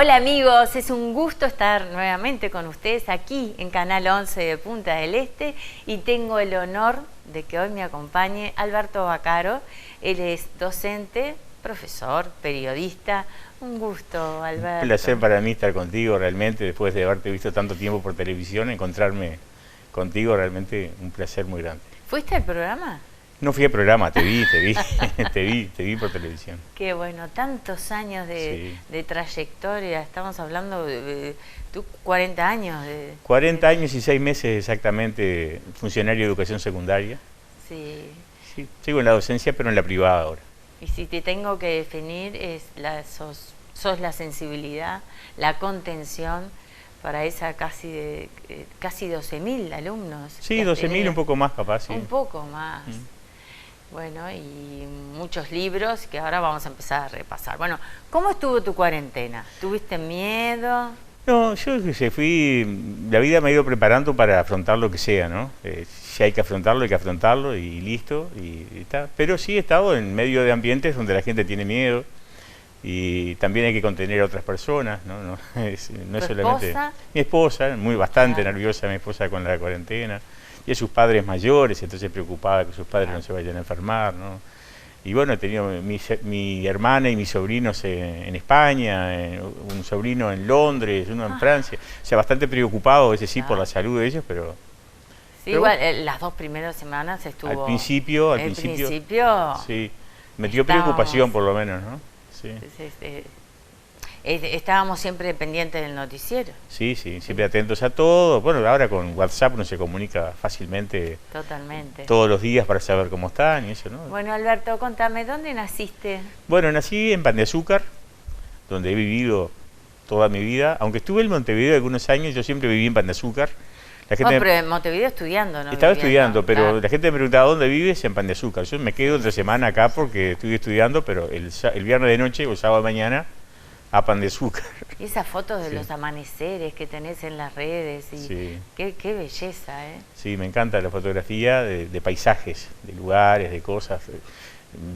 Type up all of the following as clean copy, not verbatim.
Hola amigos, es un gusto estar nuevamente con ustedes aquí en Canal 11 de Punta del Este y tengo el honor de que hoy me acompañe Alberto Vaccaro. Él es docente, profesor, periodista. Un gusto, Alberto. Un placer para mí estar contigo realmente, después de haberte visto tanto tiempo por televisión, encontrarme contigo realmente un placer muy grande. ¿Fuiste al programa? No fui al programa, te vi te vi por televisión. Qué bueno, tantos años Sí. de trayectoria, estamos hablando tú 40 años. 40 años y 6 meses exactamente, funcionario de educación secundaria. Sí. Sí, sigo en la docencia, pero en la privada ahora. Y si te tengo que definir, sos la sensibilidad, la contención para esa casi 12.000 alumnos. Sí, 12.000, un poco más capaz, sí. Un poco más. Bueno, y muchos libros que ahora vamos a empezar a repasar. Bueno, ¿cómo estuvo tu cuarentena? ¿Tuviste miedo? No, yo la vida me ha ido preparando para afrontar lo que sea, ¿no? Si hay que afrontarlo y listo, y está. Pero sí he estado en medio de ambientes donde la gente tiene miedo y también hay que contener a otras personas, ¿no? No es solamente... ¿Esposa? Mi esposa, bastante nerviosa mi esposa con la cuarentena, y sus padres mayores, entonces preocupada que sus padres no se vayan a enfermar, ¿no? Y bueno, he tenido mi hermana y mis sobrinos en España, un sobrino en Londres, uno en Francia. O sea, bastante preocupado, ese sí, por la salud de ellos, pero... Sí, igual las 2 primeras semanas estuvo... Al principio sí, metió preocupación por lo menos, ¿no? Sí. Estábamos siempre pendientes del noticiero. Sí, siempre atentos a todo. Bueno, ahora con WhatsApp uno se comunica fácilmente. Totalmente. Todos los días para saber cómo están y eso, ¿no? Bueno, Alberto, contame, ¿dónde naciste? Bueno, nací en Pan de Azúcar, donde he vivido toda mi vida. Aunque estuve en Montevideo algunos años, yo siempre viví en Pan de Azúcar. Pero en Montevideo estudiando, ¿no? Estaba estudiando, pero claro. La gente me preguntaba, ¿dónde vives? En Pan de Azúcar. Yo me quedo entre semana acá porque estoy estudiando, pero el viernes de noche o sábado de mañana a Pan de Azúcar. Y esas fotos de los amaneceres que tenés en las redes, y qué belleza, ¿eh? Sí, me encanta la fotografía de paisajes, de lugares, de cosas.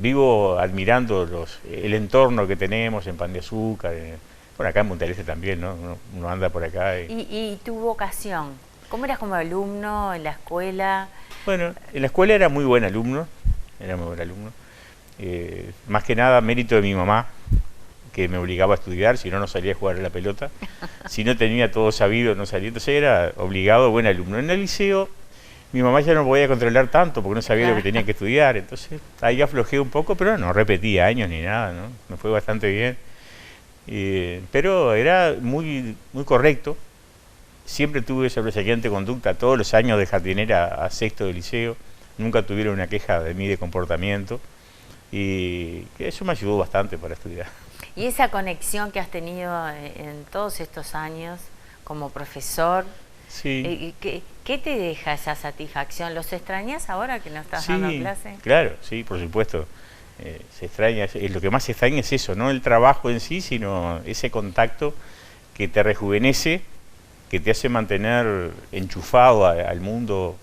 Vivo admirando el entorno que tenemos en Pan de Azúcar, bueno, acá en Punta del Este también, ¿no? Uno anda por acá. ¿Y tu vocación? ¿Cómo eras como alumno en la escuela? Bueno, en la escuela era muy buen alumno, más que nada mérito de mi mamá, que me obligaba a estudiar, si no, no salía a jugar a la pelota. Si no tenía todo sabido, no salía. Entonces era obligado, buen alumno. En el liceo, mi mamá ya no podía controlar tanto porque no sabía lo que tenía que estudiar. Entonces ahí aflojé un poco, pero no repetí años ni nada, ¿no? Me fue bastante bien. Pero era muy correcto. Siempre tuve sobresaliente conducta, todos los años de jardinera a sexto de liceo. Nunca tuvieron una queja de mí de comportamiento. Y eso me ayudó bastante para estudiar. Y esa conexión que has tenido en todos estos años como profesor, sí. ¿Qué te deja esa satisfacción? ¿Los extrañas ahora que no estás dando clase? Claro, sí, por supuesto. Se extraña, lo que más se extraña es eso, no el trabajo en sí, sino ese contacto que te rejuvenece, que te hace mantener enchufado al mundo,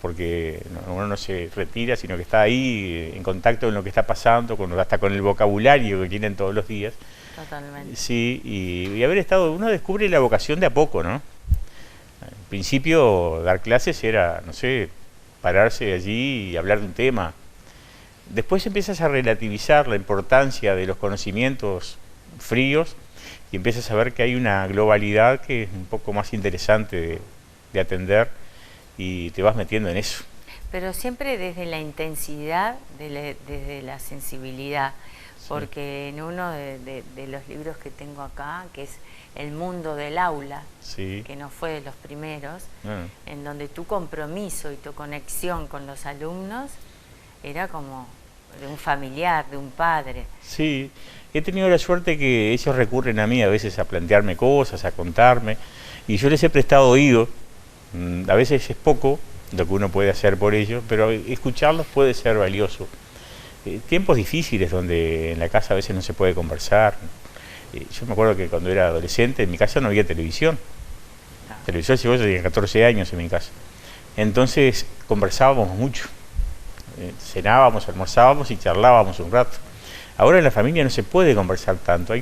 porque uno no se retira, sino que está ahí en contacto con lo que está pasando, hasta con el vocabulario que tienen todos los días. Totalmente. Sí, y haber estado, uno descubre la vocación de a poco, ¿no? Al principio dar clases era, no sé, pararse allí y hablar de un tema. Después empiezas a relativizar la importancia de los conocimientos fríos y empiezas a ver que hay una globalidad que es un poco más interesante de atender. Y te vas metiendo en eso. Pero siempre desde la intensidad, desde la sensibilidad, porque en uno de los libros que tengo acá, que es El mundo del aula, que no fue de los primeros, en donde tu compromiso y tu conexión con los alumnos era como de un familiar, de un padre. Sí, he tenido la suerte que ellos recurren a mí a veces a plantearme cosas, a contarme, y yo les he prestado oído. A veces es poco lo que uno puede hacer por ellos, pero escucharlos puede ser valioso. Tiempos difíciles donde en la casa a veces no se puede conversar. Yo me acuerdo que cuando era adolescente en mi casa no había televisión. Televisión llegó, yo tenía 14 años en mi casa. Entonces conversábamos mucho. Cenábamos, almorzábamos y charlábamos un rato. Ahora en la familia no se puede conversar tanto, hay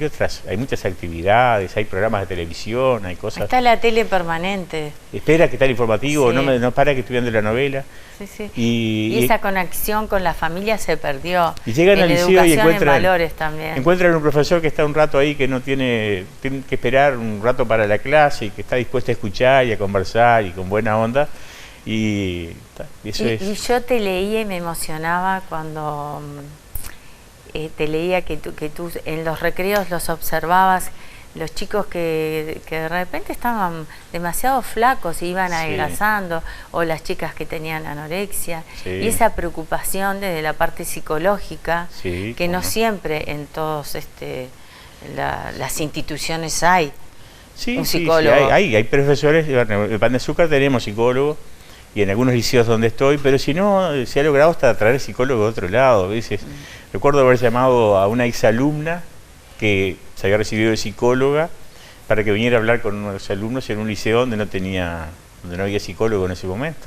muchas actividades, hay programas de televisión, hay cosas. Está la tele permanente. Espera que está el informativo, Sí. no para que estoy viendo la novela. Sí, sí. Y esa conexión con la familia se perdió. Y llegan en al liceo educación, y encuentran, en valores también. Encuentran un profesor que está un rato ahí, que no tiene que esperar un rato para la clase y que está dispuesto a escuchar y a conversar y con buena onda. Y yo te leía y me emocionaba cuando te leía que tú en los recreos los observabas, los chicos que de repente estaban demasiado flacos y iban adelgazando, o las chicas que tenían anorexia, y esa preocupación desde la parte psicológica, que no siempre en todas las instituciones hay un psicólogo. Hay profesores, en el Pan de Azúcar tenemos psicólogos, y en algunos liceos donde estoy, pero si no, se ha logrado hasta traer psicólogo de otro lado. A veces recuerdo haber llamado a una exalumna que se había recibido de psicóloga para que viniera a hablar con unos alumnos en un liceo donde no había psicólogo en ese momento.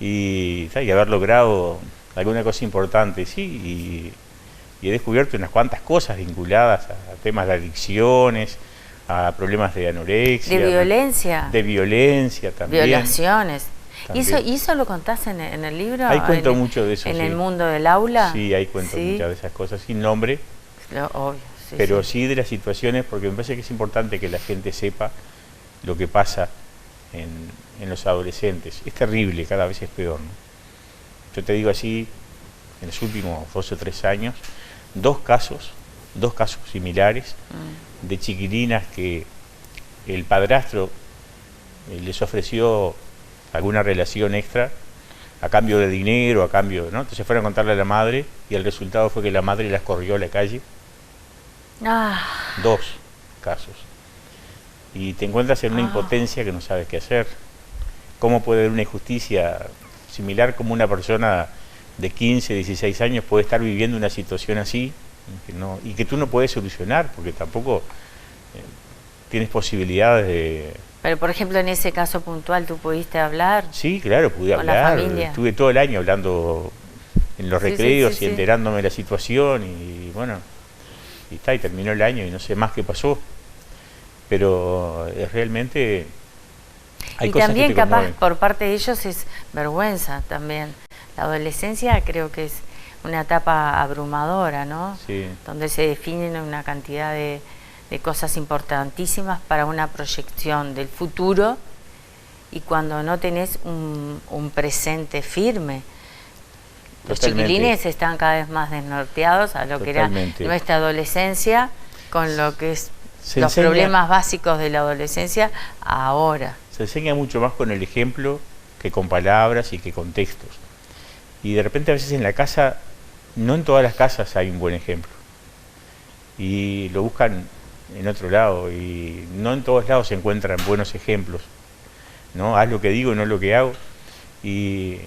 Y haber logrado alguna cosa importante, y he descubierto unas cuantas cosas vinculadas a temas de adicciones, a problemas de anorexia. De violencia. De violencia también. Violaciones. ¿Y eso lo contás en el libro? Ahí cuento mucho de eso. ¿En el mundo del aula? Sí, ahí cuento muchas de esas cosas, sin nombre. Obvio, pero sí de las situaciones, porque me parece que es importante que la gente sepa lo que pasa en los adolescentes. Es terrible, cada vez es peor, ¿no? Yo te digo así, en los últimos 2 o 3 años, dos casos similares de chiquilinas que el padrastro les ofreció alguna relación extra a cambio de dinero, a cambio, ¿no? Entonces fueron a contarle a la madre y el resultado fue que la madre las corrió a la calle. 2 casos. Y te encuentras en una impotencia que no sabes qué hacer. ¿Cómo puede haber una injusticia similar, como una persona de 15, 16 años puede estar viviendo una situación así y que tú no puedes solucionar, porque tampoco tienes posibilidades de... Pero, por ejemplo, en ese caso puntual, ¿tú pudiste hablar? Sí, claro, pude hablar. Estuve todo el año hablando en los recreos y enterándome de la situación, y bueno, y terminó el año y no sé más qué pasó. Pero realmente hay cosas también que te capaz conmueven. Por parte de ellos es vergüenza también. La adolescencia creo que es una etapa abrumadora, ¿no? Sí. Donde se definen una cantidad de cosas importantísimas para una proyección del futuro, y cuando no tenés un presente firme. Los chiquilines están cada vez más desnorteados a lo que era nuestra adolescencia, con lo que es los problemas básicos de la adolescencia ahora. Se enseña mucho más con el ejemplo que con palabras y que con textos. Y de repente a veces en la casa, no en todas las casas hay un buen ejemplo. Y lo buscan en otro lado, y no en todos lados se encuentran buenos ejemplos, ¿no? Haz lo que digo, no lo que hago. Y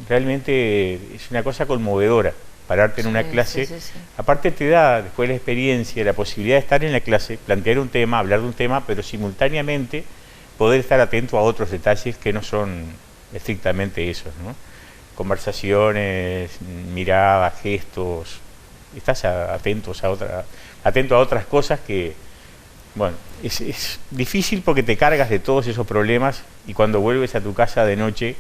realmente es una cosa conmovedora pararte en una clase. Aparte te da después la experiencia, la posibilidad de estar en la clase, plantear un tema, hablar de un tema, pero simultáneamente poder estar atento a otros detalles que no son estrictamente esos, ¿no? Conversaciones, miradas, gestos. Estás atento a otras cosas que, bueno, es difícil porque te cargas de todos esos problemas, y cuando vuelves a tu casa de noche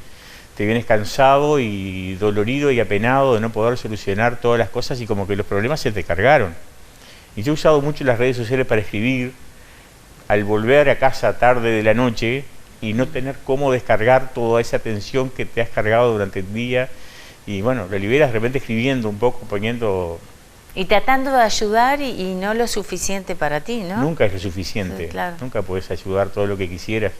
te vienes cansado y dolorido y apenado de no poder solucionar todas las cosas, y como que los problemas se te cargaron. Y yo he usado mucho las redes sociales para escribir, al volver a casa tarde de la noche y no tener cómo descargar toda esa tensión que te has cargado durante el día, y bueno, lo liberas de repente escribiendo un poco, poniendo... Y tratando de ayudar, y no lo suficiente para ti, ¿no? Nunca es lo suficiente, sí, claro. Nunca podés ayudar todo lo que quisieras.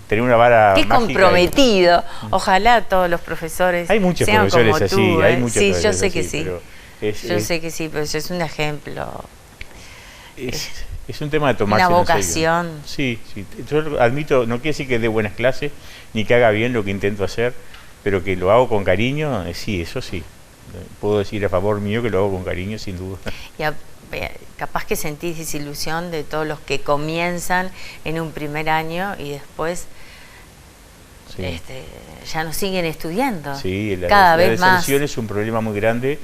Tener una vara Qué mágica comprometido. Ojalá todos los profesores hay muchos sean profesores como así, tú, hay muchos sí, profesores yo sé así, que sí. Yo sé que sí, pero eso es un ejemplo. Es un tema de tomarse una vocación. En serio. Sí, yo admito, no quiere decir que dé buenas clases, ni que haga bien lo que intento hacer, pero que lo hago con cariño, sí, eso sí. Puedo decir a favor mío que lo hago con cariño, sin duda. Capaz que sentís desilusión de todos los que comienzan en un primer año y después ya no siguen estudiando. Sí, cada vez más. La deserción es un problema muy grande,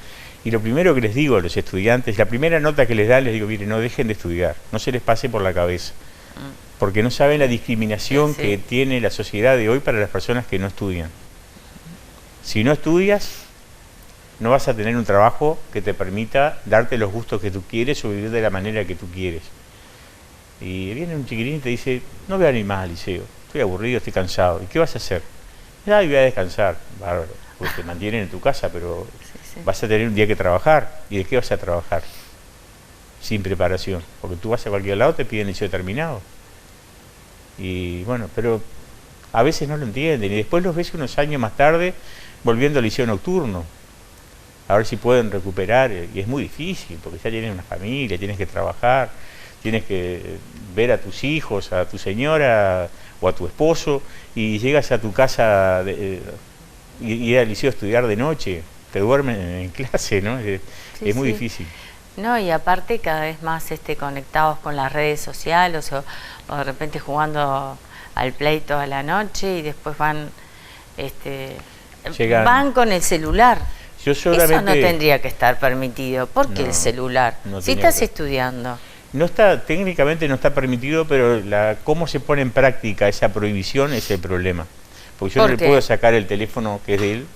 Y lo primero que les digo a los estudiantes, la primera nota que les da, les digo, mire, no dejen de estudiar, no se les pase por la cabeza, porque no saben la discriminación que tiene la sociedad de hoy para las personas que no estudian. Si no estudias, no vas a tener un trabajo que te permita darte los gustos que tú quieres o vivir de la manera que tú quieres. Y viene un chiquirín y te dice, no voy a ir más al liceo, estoy aburrido, estoy cansado. ¿Y qué vas a hacer? Ay, voy a descansar. Bárbaro, pues te mantienen en tu casa, pero vas a tener un día que trabajar. ¿Y de qué vas a trabajar? Sin preparación. Porque tú vas a cualquier lado, te piden liceo terminado. Y bueno, pero a veces no lo entienden. Y después los ves unos años más tarde volviendo al liceo nocturno. A ver si pueden recuperar. Y es muy difícil, porque ya tienes una familia, tienes que trabajar, tienes que ver a tus hijos, a tu señora o a tu esposo, y llegas a tu casa y ir al liceo a estudiar de noche, te duermen en clase, ¿no? Es muy difícil. No, y aparte cada vez más conectados con las redes sociales o de repente jugando al Play toda la noche y después van con el celular. Eso no tendría que estar permitido. ¿Por qué el celular? Si estás estudiando. No está, técnicamente no está permitido, pero cómo se pone en práctica esa prohibición es el problema. Porque yo no le puedo sacar el teléfono que es de él,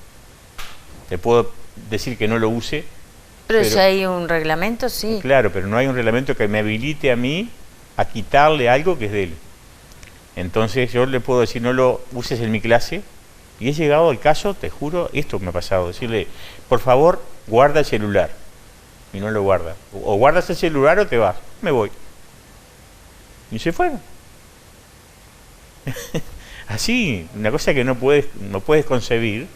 le puedo decir que no lo use. Pero si hay un reglamento, sí. Claro, pero no hay un reglamento que me habilite a mí a quitarle algo que es de él. Entonces yo le puedo decir, no lo uses en mi clase, y he llegado al caso, te juro, esto me ha pasado, decirle, por favor, guarda el celular. Y no lo guarda. O guardas el celular o te vas. Me voy. Y se fueron. Así, una cosa que no puedes concebir,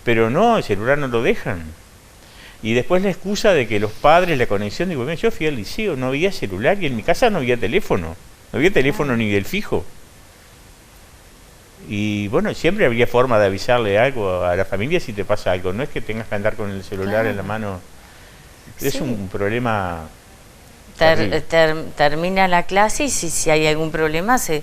pero no, el celular no lo dejan. Y después la excusa de que los padres, la conexión, digo, yo fui al liceo, no había celular y en mi casa no había teléfono. No había teléfono ni del fijo. Y bueno, siempre habría forma de avisarle algo a la familia si te pasa algo. No es que tengas que andar con el celular en la mano. Es un problema. Termina la clase y si hay algún problema se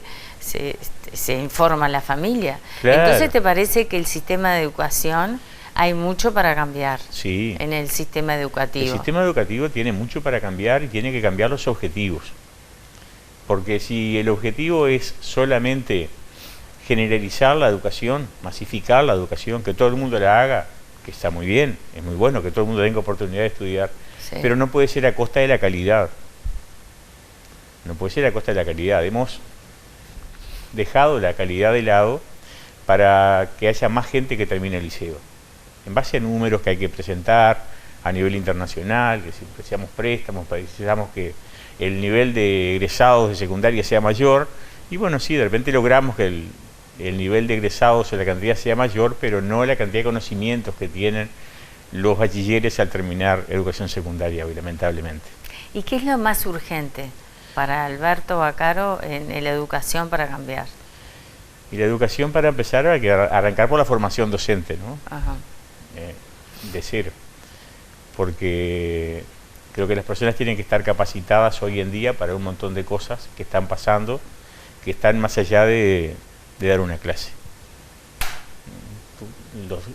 informa a la familia. Claro. Entonces, ¿te parece que el sistema de educación hay mucho para cambiar en el sistema educativo? El sistema educativo tiene mucho para cambiar y tiene que cambiar los objetivos. Porque si el objetivo es solamente generalizar la educación, masificar la educación, que todo el mundo la haga, que está muy bien, es muy bueno que todo el mundo tenga oportunidad de estudiar, pero no puede ser a costa de la calidad. No puede ser a costa de la calidad. Hemos dejado la calidad de lado para que haya más gente que termine el liceo. En base a números que hay que presentar a nivel internacional, que si precisamos préstamos, precisamos que el nivel de egresados de secundaria sea mayor, y bueno, sí, de repente logramos que el nivel de egresados o la cantidad sea mayor, pero no la cantidad de conocimientos que tienen los bachilleres al terminar educación secundaria, lamentablemente. ¿Y qué es lo más urgente para Alberto Vaccaro en la educación para cambiar? Y la educación, para empezar, hay que arrancar por la formación docente, ¿no? Ajá. De cero. Porque creo que las personas tienen que estar capacitadas hoy en día para un montón de cosas que están pasando, que están más allá de dar una clase.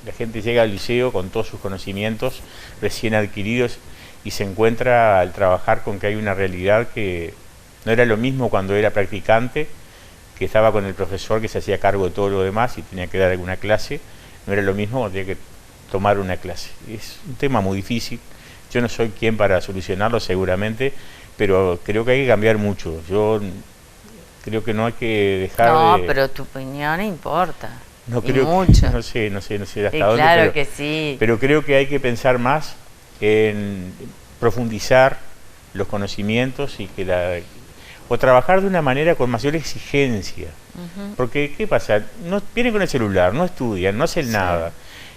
La gente llega al liceo con todos sus conocimientos recién adquiridos y se encuentra al trabajar con que hay una realidad que no era lo mismo cuando era practicante, que estaba con el profesor que se hacía cargo de todo lo demás y tenía que dar alguna clase, no era lo mismo cuando tenía que tomar una clase. Es un tema muy difícil, yo no soy quien para solucionarlo seguramente, pero creo que hay que cambiar mucho. Yo creo que no hay que dejar No, pero tu opinión importa. No creo mucho. No sé hasta y dónde. Claro que sí. Pero creo que hay que pensar más en profundizar los conocimientos y o trabajar de una manera con mayor exigencia. Porque, ¿qué pasa? Vienen con el celular, no estudian, no hacen nada.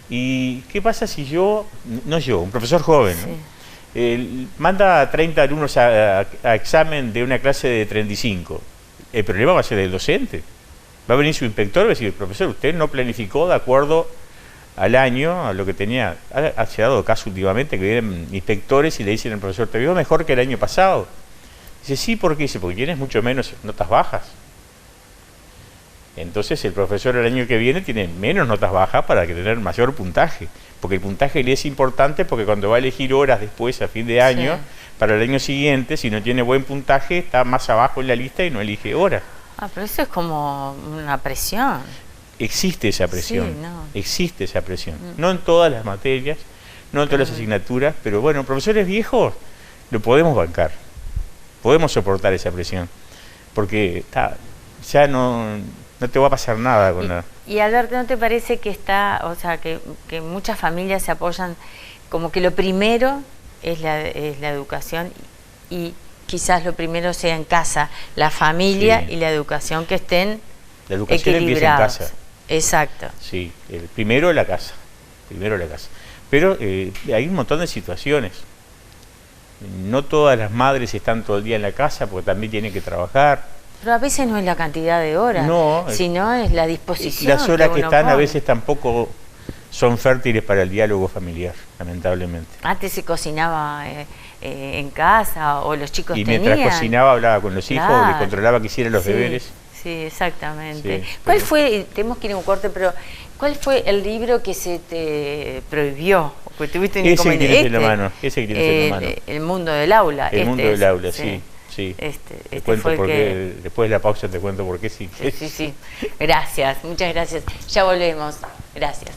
¿Y qué pasa si un profesor joven, ¿no? Manda a 30 alumnos a examen de una clase de 35? El problema va a ser el docente. Va a venir su inspector y va a decir, profesor, usted no planificó de acuerdo al año, a lo que tenía. Ha llegado caso últimamente que vienen inspectores y le dicen al profesor, te veo mejor que el año pasado. Dice, sí, ¿por qué? Dice, porque tienes mucho menos notas bajas. Entonces el profesor el año que viene tiene menos notas bajas para que tener mayor puntaje, porque el puntaje le es importante porque cuando va a elegir horas después a fin de año, sí, para el año siguiente, si no tiene buen puntaje, está más abajo en la lista y no elige horas. Ah, pero eso es como una presión. Existe esa presión, sí, no, existe esa presión. No en todas las materias, no en todas las asignaturas, pero bueno, profesores viejos lo podemos bancar, podemos soportar esa presión, porque ya no te va a pasar nada con nada. Y Alberto, ¿no te parece que o sea, que muchas familias se apoyan, como que lo primero es la educación, y quizás lo primero sea en casa, la familia, sí, y la educación, que estén equilibrados? La educación empieza en casa. Exacto. Sí, primero la casa, pero hay un montón de situaciones. No todas las madres están todo el día en la casa porque también tienen que trabajar. Pero a veces no es la cantidad de horas, no, sino es la disposición. Las horas que están a veces tampoco son fértiles para el diálogo familiar, lamentablemente. Antes se cocinaba en casa, o los chicos tenían. Y mientras cocinaba hablaba con los hijos, claro, les controlaba que hicieran los deberes. Sí, exactamente. Sí, ¿cuál fue, tenemos que ir a un corte, pero cuál fue el libro que se te prohibió? Porque tuviste un inconveniente. Ese que tienes en la mano. El mundo del aula. El mundo del aula, sí. Sí. Te cuento fue porque después de la pausa te cuento por qué sí. Sí. Gracias, muchas gracias. Ya volvemos. Gracias.